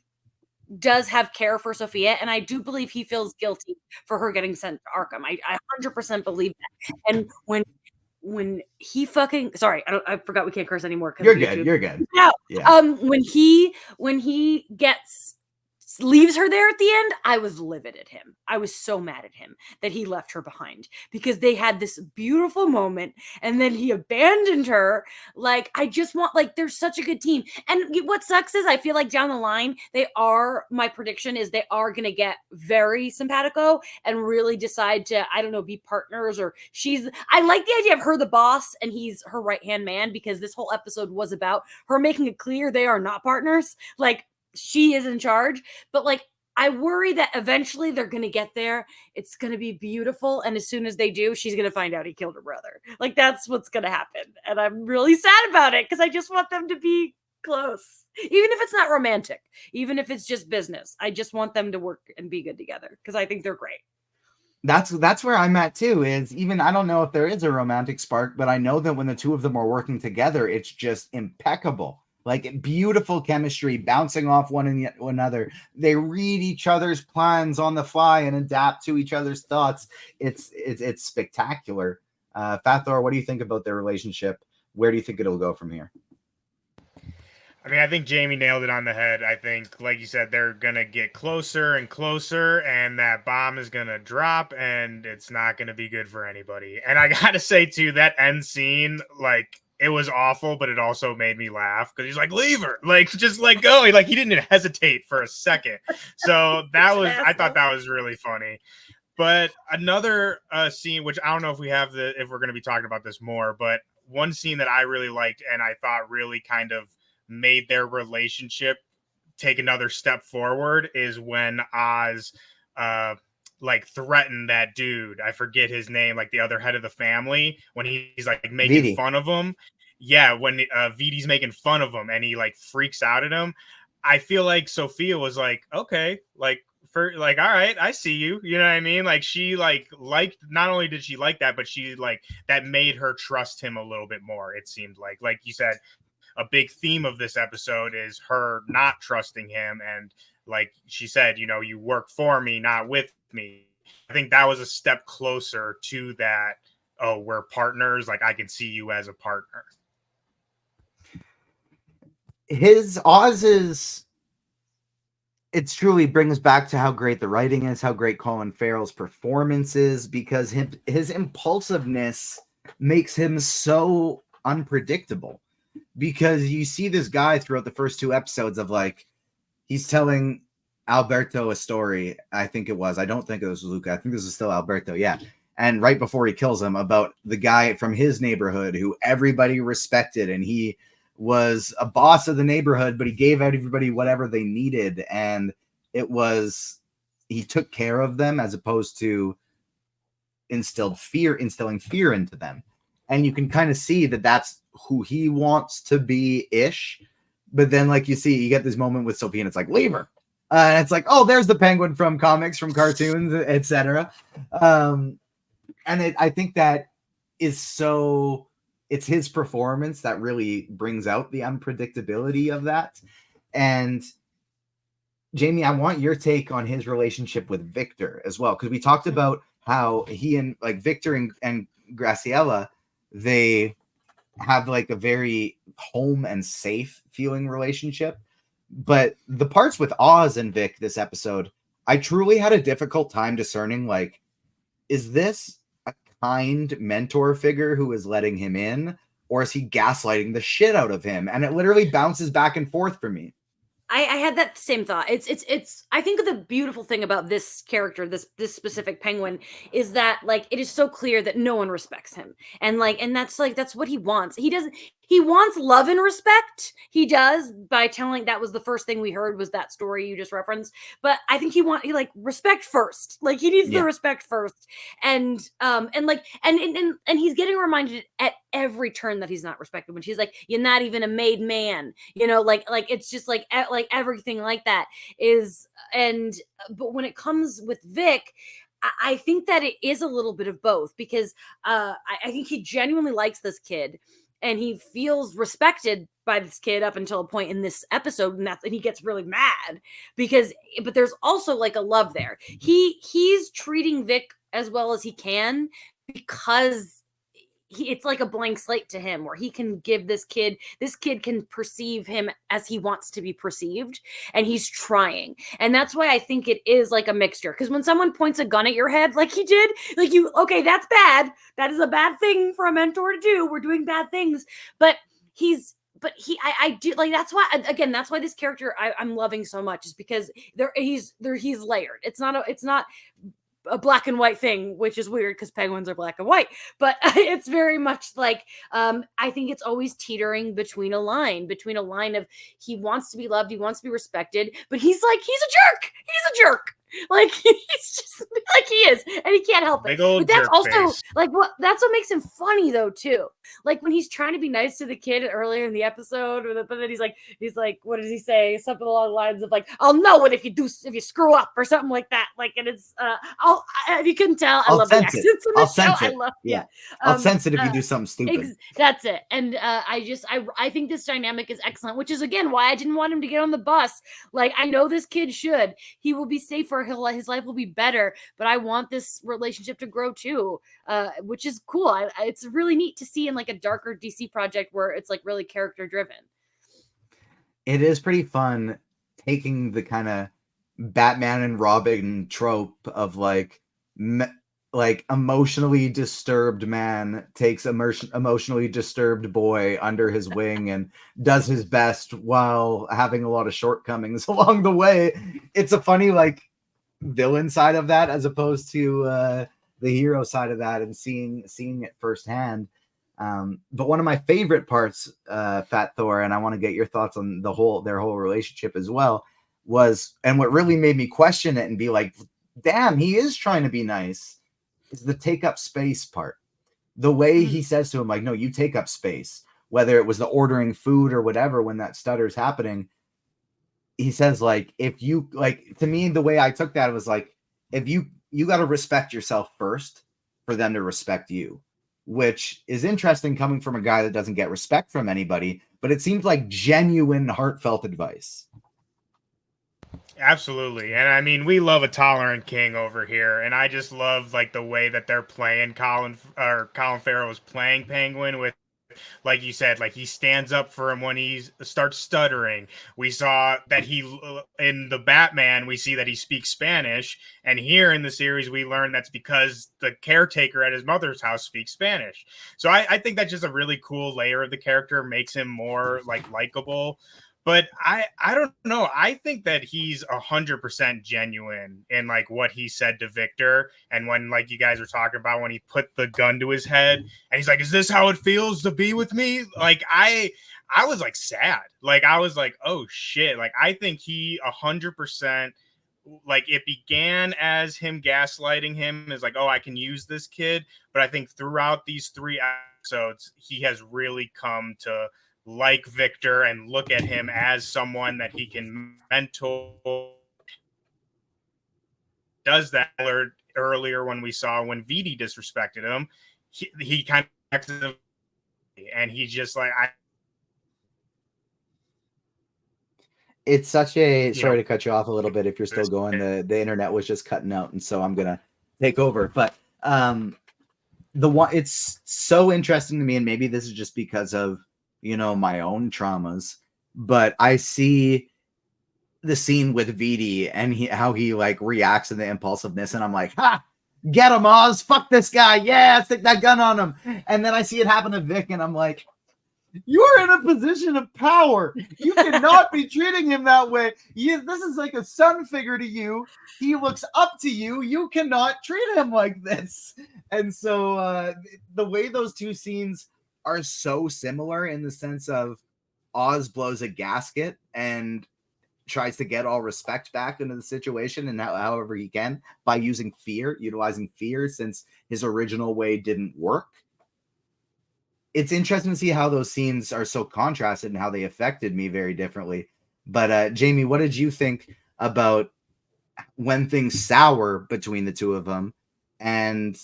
does have care for Sofia, and I do believe he feels guilty for her getting sent to Arkham. I 100% believe that. And when he fucking I forgot we can't curse anymore because You're good. You're good. Yeah. Yeah. When he leaves her there at the end, I was livid at him. I was so mad at him that he left her behind because they had this beautiful moment and then he abandoned her. Like, I just want, like, they're such a good team. And what sucks is I feel like down the line, my prediction is they are going to get very simpatico and really decide to, I don't know, be partners, or I like the idea of her the boss and he's her right-hand man, because this whole episode was about her making it clear they are not partners. Like, she is in charge, but like I worry that eventually they're going to get there. It's going to be beautiful, and as soon as they do, she's going to find out he killed her brother. Like, that's what's going to happen, and I'm really sad about it because I just want them to be close, even if it's not romantic, even if it's just business. I just want them to work and be good together because I think they're great. That's where I'm at too, is even I don't know if there is a romantic spark, but I know that when the two of them are working together, it's just impeccable. Like, beautiful chemistry, bouncing off one another. They read each other's plans on the fly and adapt to each other's thoughts. It's spectacular. Fat Thor, what do you think about their relationship? Where do you think it'll go from here? I mean, I think Jamie nailed it on the head. I think, like you said, they're going to get closer and closer, and that bomb is going to drop, and it's not going to be good for anybody. And I got to say, too, that end scene, like, it was awful, but it also made me laugh because he's like, leave her, like, just let go. Like, he didn't hesitate for a second. So I thought that was really funny. But another scene, which I don't know if if we're going to be talking about this more, but one scene that I really liked and I thought really kind of made their relationship take another step forward is when Oz like threatened that dude, I forget his name, like the other head of the family, when he's like making fun of him. Yeah, when Vidi's making fun of him and he like freaks out at him. I feel like Sofia was like, okay, like, for like, all right, I see you. You know what I mean? Like, she liked, not only did she like that, but she like that made her trust him a little bit more. It seemed like you said, a big theme of this episode is her not trusting him. And like she said, you know, you work for me, not with me. I think that was a step closer to that. Oh, we're partners. Like, I can see you as a partner. his Oz is, it truly brings back to how great the writing is, how great Colin Farrell's performance is, because his impulsiveness makes him so unpredictable. Because you see this guy throughout the first 2 episodes of like, he's telling Alberto a story. I think it was. I don't think it was Luca. I think this is still Alberto. Yeah. And right before he kills him, about the guy from his neighborhood who everybody respected, and he was a boss of the neighborhood, but he gave out everybody whatever they needed, and it was, he took care of them as opposed to instilling fear into them. And you can kind of see that that's who he wants to be ish. But then, like, you see, you get this moment with Sophie, and it's like, leave her. And it's like, oh, there's the Penguin from comics, from cartoons, etc. And I think that is so, it's his performance that really brings out the unpredictability of that. And Jamie, I want your take on his relationship with Victor as well, because we talked about how he and like Victor and Graciela, they have like a very home and safe feeling relationship. But the parts with Oz and Vic this episode, I truly had a difficult time discerning, like, is this a kind mentor figure who is letting him in, or is he gaslighting the shit out of him? And it literally bounces back and forth for me. I had that same thought. It's I think the beautiful thing about this character, this specific Penguin, is that like it is so clear that no one respects him. And that's what he wants. He wants love and respect. He does, by telling, that was the first thing we heard, was that story you just referenced. But I think he like respect first. Like he needs the respect first. And he's getting reminded at every turn that he's not respected, when she's like, you're not even a made man, like it's just like everything like that is. And but when it comes with Vic, I think that it is a little bit of both, because I think he genuinely likes this kid, and he feels respected by this kid up until a point in this episode, and he gets really mad but there's also like a love there. He's treating Vic as well as he can, because it's like a blank slate to him, where he can give this kid can perceive him as he wants to be perceived, and he's trying. And that's why I think it is like a mixture, because when someone points a gun at your head like he did, like, okay, that's bad, that is a bad thing for a mentor to do, we're doing bad things, but I do like, that's why, again, that's why this character I'm loving so much, is because he's layered. It's not a black and white thing, which is weird because penguins are black and white, but it's very much like, I think it's always teetering between a line of, he wants to be loved, he wants to be respected, but he's a jerk. Like he's just like he is, and he can't help it. But that's also face. Like that's what makes him funny though too. Like when he's trying to be nice to the kid earlier in the episode, but then he's like, what does he say? Something along the lines of like, I'll know it if you screw up, or something like that. Like, and it's if you couldn't tell, I love the accents in the show. I love, yeah. I'll sense it if you do something stupid. That's it. And I think this dynamic is excellent, which is again why I didn't want him to get on the bus. Like, I know this kid should. He will be safer. His life will be better, but I want this relationship to grow too, which is cool. It's really neat to see in like a darker DC project where it's like really character driven. It is pretty fun taking the kind of Batman and Robin trope of like emotionally disturbed man takes emotionally disturbed boy under his wing and does his best while having a lot of shortcomings along the way. It's a funny like villain side of that, as opposed to the hero side of that, and seeing it firsthand. But one of my favorite parts, Fat Thor, and I want to get your thoughts on their whole relationship as well, was, and what really made me question it and be like, damn, he is trying to be nice, is the take up space part. The way he says to him, like, no, you take up space, whether it was the ordering food or whatever, when that stutter's happening, he says, like, if you, like, to me, the way I took that was like, if you got to respect yourself first for them to respect you, which is interesting coming from a guy that doesn't get respect from anybody, but it seems like genuine, heartfelt advice. Absolutely. And I mean, we love a tolerant king over here, and I just love like the way that they're playing Colin Farrell is playing Penguin with like you said, like he stands up for him when he starts stuttering. We saw that in the Batman, we see that he speaks Spanish. And here in the series, we learn that's because the caretaker at his mother's house speaks Spanish. So I think that's just a really cool layer of the character, makes him more like likable. But I don't know. I think that he's 100% genuine in like what he said to Victor. And when like you guys were talking about when he put the gun to his head and he's like, "Is this how it feels to be with me?" Like I was like sad. Like I was like, "Oh shit!" Like I think he 100%. Like it began as him gaslighting him, is like, "Oh, I can use this kid." But I think throughout these 3 episodes, he has really come to like Victor and look at him as someone that he can mentor. Does that earlier when we saw when Vidi disrespected him, he kind of acted him, and he's just like, It's such a sorry to cut you off a little bit if you're still going. The internet was just cutting out, and so I'm gonna take over. But it's so interesting to me, and maybe this is just because of my own traumas, but I see the scene with Vidi and how he like reacts in the impulsiveness, and I'm like, ha, get him, Oz, fuck this guy, yeah, stick that gun on him. And then I see it happen to Vic, and I'm like, you're in a position of power. You cannot be treating him that way. This is like a son figure to you. He looks up to you. You cannot treat him like this. And so the way those two scenes are so similar in the sense of Oz blows a gasket and tries to get all respect back into the situation, and however he can by utilizing fear, since his original way didn't work. It's interesting to see how those scenes are so contrasted and how they affected me very differently. But Jamie, what did you think about when things sour between the two of them and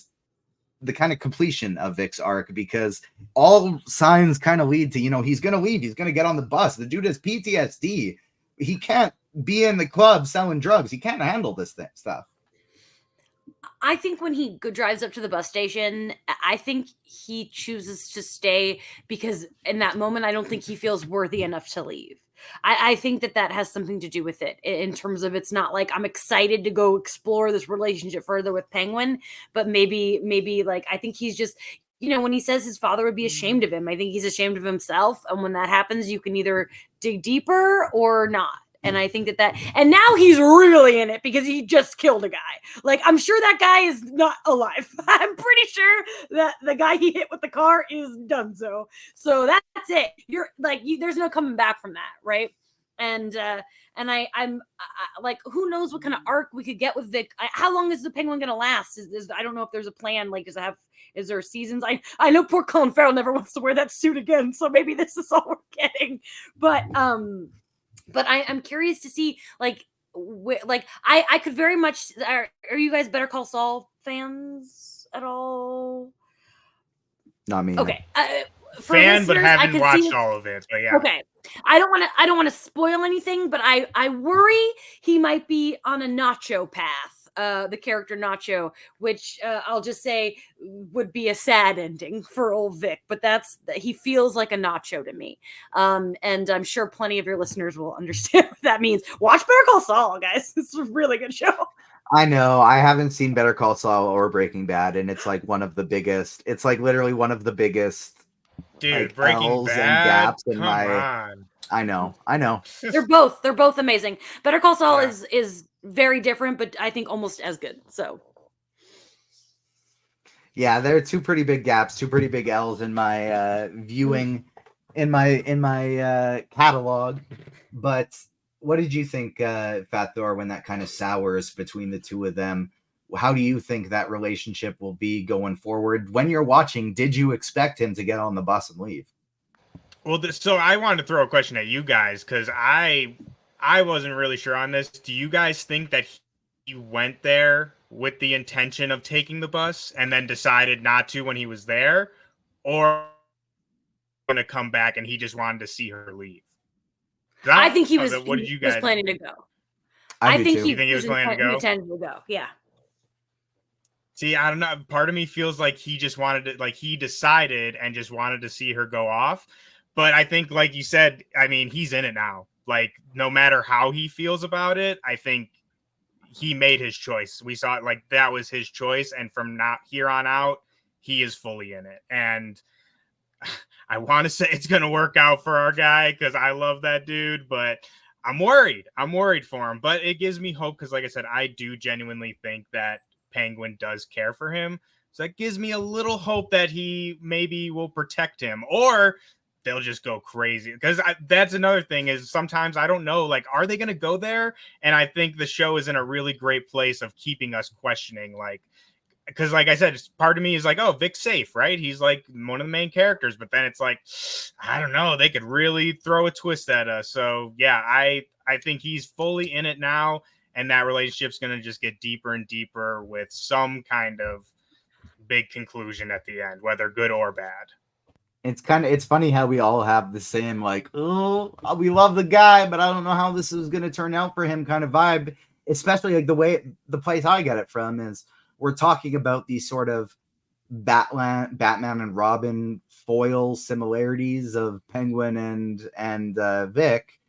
the kind of completion of Vic's arc? Because all signs kind of lead to, he's going to leave. He's going to get on the bus. The dude has PTSD. He can't be in the club selling drugs. He can't handle this stuff. I think when he drives up to the bus station, I think he chooses to stay because in that moment, I don't think he feels worthy enough to leave. I think that has something to do with it in terms of it's not like I'm excited to go explore this relationship further with Penguin, but maybe like I think he's just, when he says his father would be ashamed of him, I think he's ashamed of himself. And when that happens, you can either dig deeper or not. And I think and now he's really in it because he just killed a guy. Like, I'm sure that guy is not alive. I'm pretty sure that the guy he hit with the car is done. So that's it. You're like, there's no coming back from that. Right. And I'm like, who knows what kind of arc we could get with Vic? How long is the Penguin going to last? I don't know if there's a plan. Like, is there seasons? I know poor Colin Farrell never wants to wear that suit again. So maybe this is all we're getting. But I'm curious to see, like I could very much. Are you guys Better Call Saul fans at all? Not me. Okay, fan, but haven't watched all of it. But yeah. Okay, I don't want to spoil anything, but I worry he might be on a Nacho path. The character Nacho, which I'll just say would be a sad ending for old Vic, but he feels like a Nacho to me. And I'm sure plenty of your listeners will understand what that means. Watch Better Call Saul, guys. It's a really good show. I know. I haven't seen Better Call Saul or Breaking Bad, and it's like one of the biggest. It's like literally one of the biggest. Dude, like, Breaking L's Bad. And gaps in Come on. I know. They're both amazing. Better Call Saul is very different, but I think almost as good. So yeah, there are two pretty big gaps, two pretty big L's in my viewing in my catalog. But what did you think, Fat Thor, when that kind of sours between the two of them? How do you think that relationship will be going forward? When you're watching, did you expect him to get on the bus and leave? Well, so I wanted to throw a question at you guys because I wasn't really sure on this. Do you guys think that he went there with the intention of taking the bus and then decided not to when he was there, or going to come back and he just wanted to see her leave? I think he was. What did you guys was planning to go. I think too. he You think he was planning to go? Intended to go. Yeah. See, I don't know. Part of me feels like he just wanted to, like he decided and just wanted to see her go off. But I think, like you said, I mean, he's in it now. Like, no matter how he feels about it, I think he made his choice. We saw it like that was his choice. And from not here on out, he is fully in it. And I want to say it's going to work out for our guy because I love that dude, but I'm worried. I'm worried for him, but it gives me hope because, like I said, I do genuinely think that Penguin does care for him. So that gives me a little hope that he maybe will protect him, or they'll just go crazy. Because that's another thing is sometimes I don't know, like, are they going to go there? And I think the show is in a really great place of keeping us questioning, like, because like I said, part of me is like, oh, Vic's safe, right? He's like one of the main characters, but then it's like, I don't know, they could really throw a twist at us. So yeah, I think he's fully in it now, and that relationship's going to just get deeper and deeper with some kind of big conclusion at the end, whether good or bad. It's funny how we all have the same, like, oh, we love the guy, but I don't know how this is going to turn out for him kind of vibe, especially like the place I get it from is we're talking about these sort of Batman and Robin foil similarities of Penguin and Vic.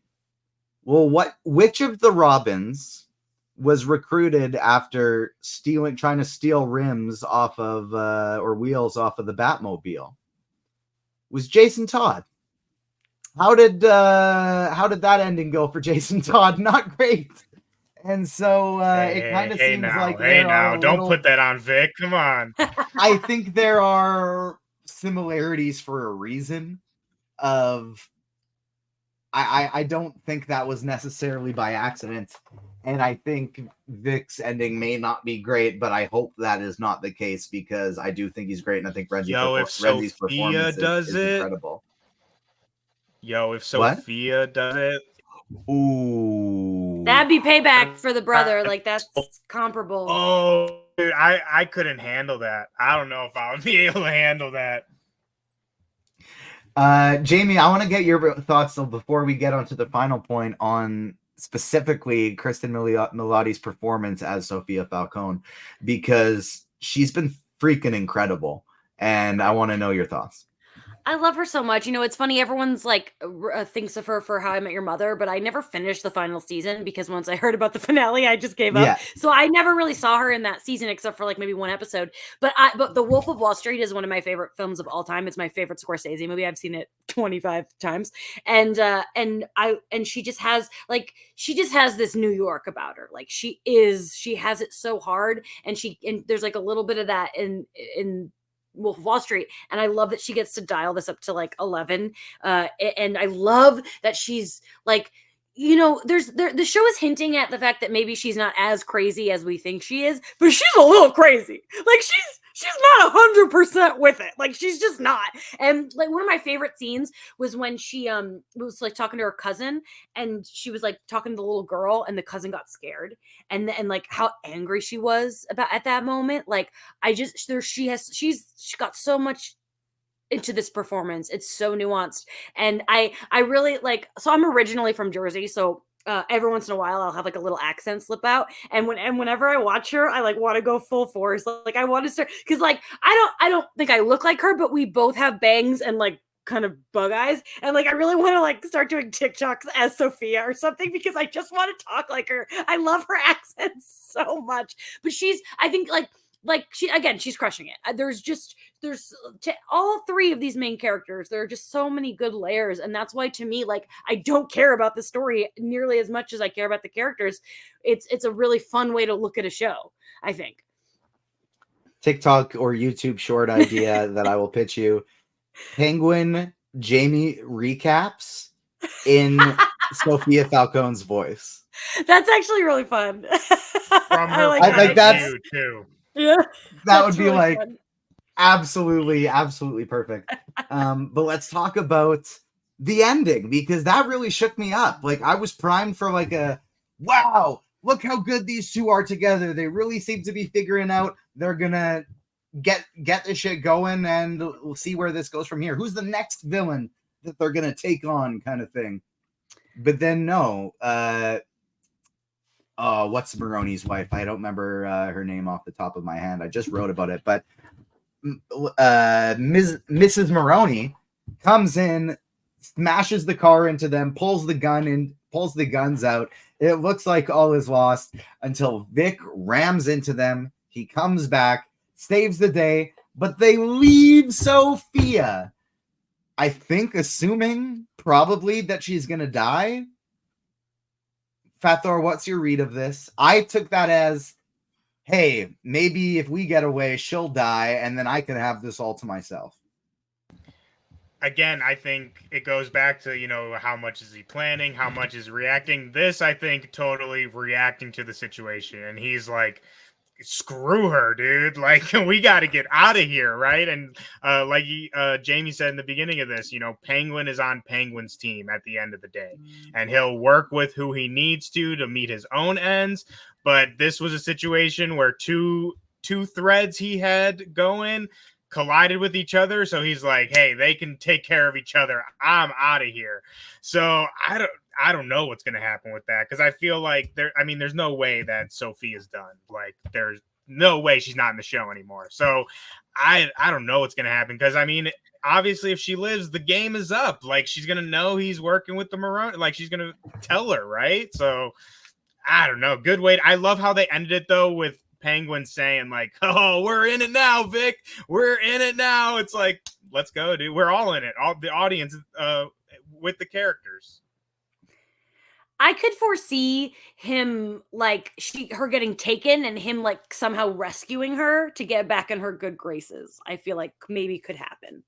Well, which of the Robins was recruited after trying to steal rims off of or wheels off of the Batmobile? It was Jason Todd. How did that ending go for Jason Todd? Not great. And so it kind of seems like don't put that on Vic. Come on. I think there are similarities for a reason. I don't think that was necessarily by accident, and I think Vic's ending may not be great, but I hope that is not the case because I do think he's great, and I think Rhenzy's performance is incredible. If Sofia does it. Ooh. That'd be payback for the brother. Like, that's comparable. Oh, dude, I couldn't handle that. I don't know if I would be able to handle that. Jamie, I want to get your thoughts before we get onto the final point on specifically Cristin Milioti's performance as Sofia Falcone, because she's been freaking incredible, and I want to know your thoughts. I love her so much. You know, it's funny. Everyone's like thinks of her for How I Met Your Mother, but I never finished the final season because once I heard about the finale, I just gave up. Yeah. So I never really saw her in that season except for like maybe one episode. But The Wolf of Wall Street is one of my favorite films of all time. It's my favorite Scorsese movie. I've seen it 25 times, and she just has this New York about her. Like she has it so hard, and there's like a little bit of that in Wolf of Wall Street, and I love that she gets to dial this up to like 11, and I love that she's like, you know, the show is hinting at the fact that maybe she's not as crazy as we think she is, but she's a little crazy. Like she's not 100% with it. Like she's just not. And like one of my favorite scenes was when she was like talking to her cousin, and she was like talking to the little girl, and the cousin got scared, and like how angry she was about at that moment. Like she's got so much into this performance. It's so nuanced, and I really like. So I'm originally from Jersey, so every once in a while I'll have like a little accent slip out, and whenever I watch her, I like want to go full force. Like I want to start, because like I don't think I look like her, but we both have bangs and like kind of bug eyes, and like I really want to like start doing TikToks as Sofia or something, because I just want to talk like her. I love her accent so much, but I think she's crushing it. There's all three of these main characters. There are just so many good layers, and that's why to me, like, I don't care about the story nearly as much as I care about the characters. It's a really fun way to look at a show, I think. TikTok or YouTube short idea that I will pitch you: Penguin Jamie recaps in Sofia Falcone's voice. That's actually really fun. From her I like that too. Yeah, that would be really like fun. absolutely perfect. But let's talk about the ending, because that really shook me up. Like I was primed for like a wow, look how good these two are together. They really seem to be figuring out they're gonna get this shit going, and we'll see where this goes from here. Who's the next villain that they're gonna take on, kind of thing. But then no, what's Maroni's wife? I don't remember her name off the top of my hand. I just wrote about it, but Mrs. Maroni comes in, smashes the car into them, pulls the guns out. It looks like all is lost until Vic rams into them. He comes back, saves the day, but they leave Sofia. I think assuming probably that she's going to die. Fat Thor, what's your read of this? I took that as, hey, maybe if we get away, she'll die, and then I can have this all to myself. Again, I think it goes back to, how much is he planning? How much is reacting? This, I think, totally reacting to the situation. And he's like, screw her, dude. Like, we got to get out of here, right? And like Jamie said in the beginning of this, Penguin is on Penguin's team at the end of the day. And he'll work with who he needs to meet his own ends. But this was a situation where two threads he had going collided with each other, so he's like, hey, they can take care of each other, I'm out of here. So I don't know what's going to happen with that, because I feel like there's no way that Sofia's done. Like, there's no way she's not in the show anymore. So I don't know what's going to happen, because obviously if she lives, the game is up. Like, she's going to know he's working with the Maroni, like she's going to tell her, right? So I don't know. Good way. I love how they ended it though with Penguin saying like, oh, we're in it now, Vic. We're in it now. It's like, let's go, dude. We're all in it. All the audience with the characters. I could foresee him her getting taken and him like somehow rescuing her to get back in her good graces. I feel like maybe could happen.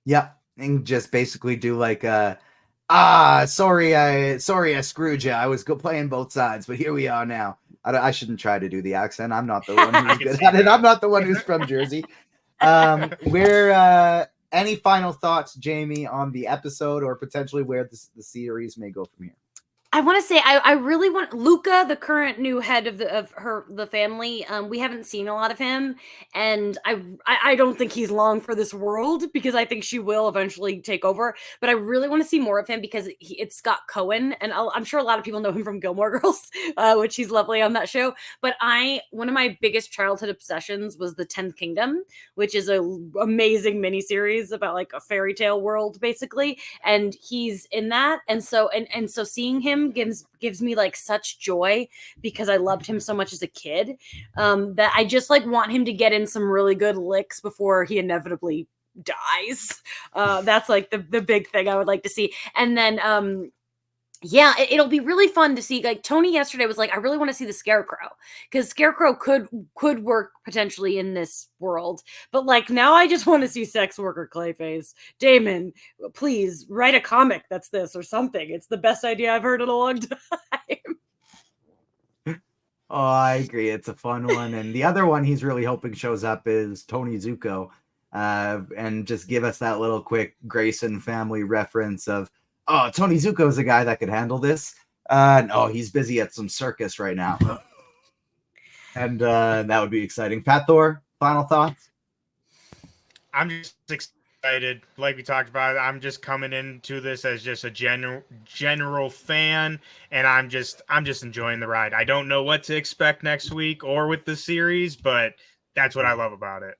Yep. And just basically do like sorry I screwed you. I was playing both sides, but here we are now. I shouldn't try to do the accent. I'm not the one who's good at it. I'm not the one who's from Jersey. Any final thoughts, Jamie, on the episode or potentially where the series may go from here? I want to say I really want Luca, the current new head of the family. We haven't seen a lot of him, and I don't think he's long for this world, because I think she will eventually take over. But I really want to see more of him, because it's Scott Cohen, and I'm sure a lot of people know him from Gilmore Girls, which he's lovely on that show. But one of my biggest childhood obsessions was the 10th Kingdom, which is an amazing miniseries about like a fairy tale world basically, and he's in that, and so seeing him gives me like such joy, because I loved him so much as a kid, that I just like want him to get in some really good licks before he inevitably dies. That's like the big thing I would like to see. And then yeah, it'll be really fun to see. Like Tony yesterday was like, I really want to see the Scarecrow, because Scarecrow could work potentially in this world. But like now I just want to see sex worker Clayface. Damon, please write a comic that's this or something. It's the best idea I've heard in a long time. Oh, I agree. It's a fun one. And the other one he's really hoping shows up is Tony Zuko. And just give us that little quick Grayson family reference of, oh, Tony Zuko is a guy that could handle this. No, he's busy at some circus right now. And that would be exciting. Pat Thor, final thoughts? I'm just excited. Like we talked about, I'm just coming into this as just a general fan, and I'm just enjoying the ride. I don't know what to expect next week or with the series, but that's what I love about it.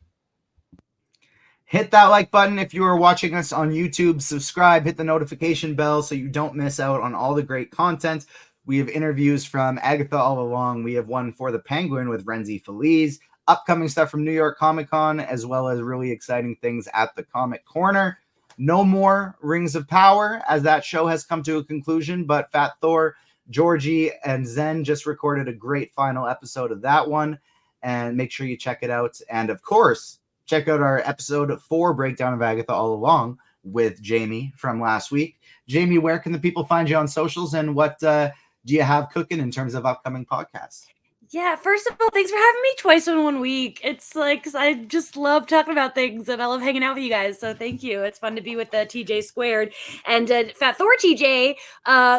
Hit that like button if you are watching us on YouTube. Subscribe, hit the notification bell so you don't miss out on all the great content. We have interviews from Agatha all along. We have one for the Penguin with Rhenzy Feliz. Upcoming stuff from New York Comic Con, as well as really exciting things at the Comic Corner. No more Rings of Power, as that show has come to a conclusion. But Fat Thor, Georgie, and Zen just recorded a great final episode of that one. And make sure you check it out. And of course, check out our episode 4 breakdown of Agatha All Along with Jamie from last week. Jamie, where can the people find you on socials, and what do you have cooking in terms of upcoming podcasts? Yeah, first of all, thanks for having me twice in 1 week. It's like, 'cause I just love talking about things and I love hanging out with you guys. So thank you. It's fun to be with TJ Squared. And Fat Thor TJ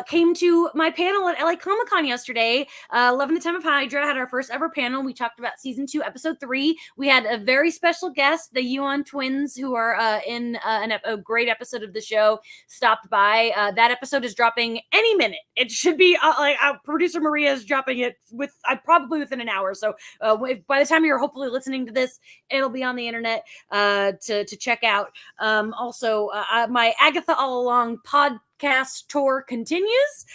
came to my panel at LA Comic Con yesterday. Love in the Time of Hydra had our first ever panel. We talked about season 2, episode 3. We had a very special guest, the Yuan twins, who are in a great episode of the show, stopped by. That episode is dropping any minute. It should be producer Maria is dropping it probably within an hour. So by the time you're hopefully listening to this, it'll be on the internet to check out. Also, my Agatha All Along podcast tour continues.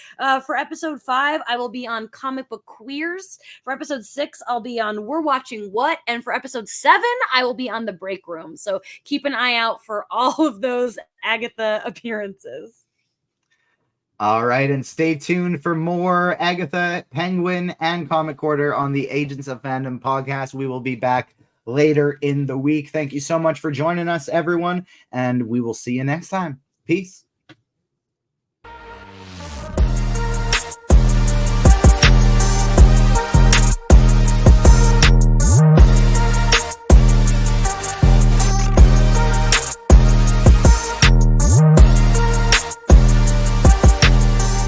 For episode 5, I will be on Comic Book Queers. For episode 6, I'll be on We're Watching What. And for episode 7, I will be on The Break Room. So keep an eye out for all of those Agatha appearances. All right, and stay tuned for more Agatha, Penguin, and Comic Quarter on the Agents of Fandom podcast. We will be back later in the week. Thank you so much for joining us, everyone, and we will see you next time. Peace.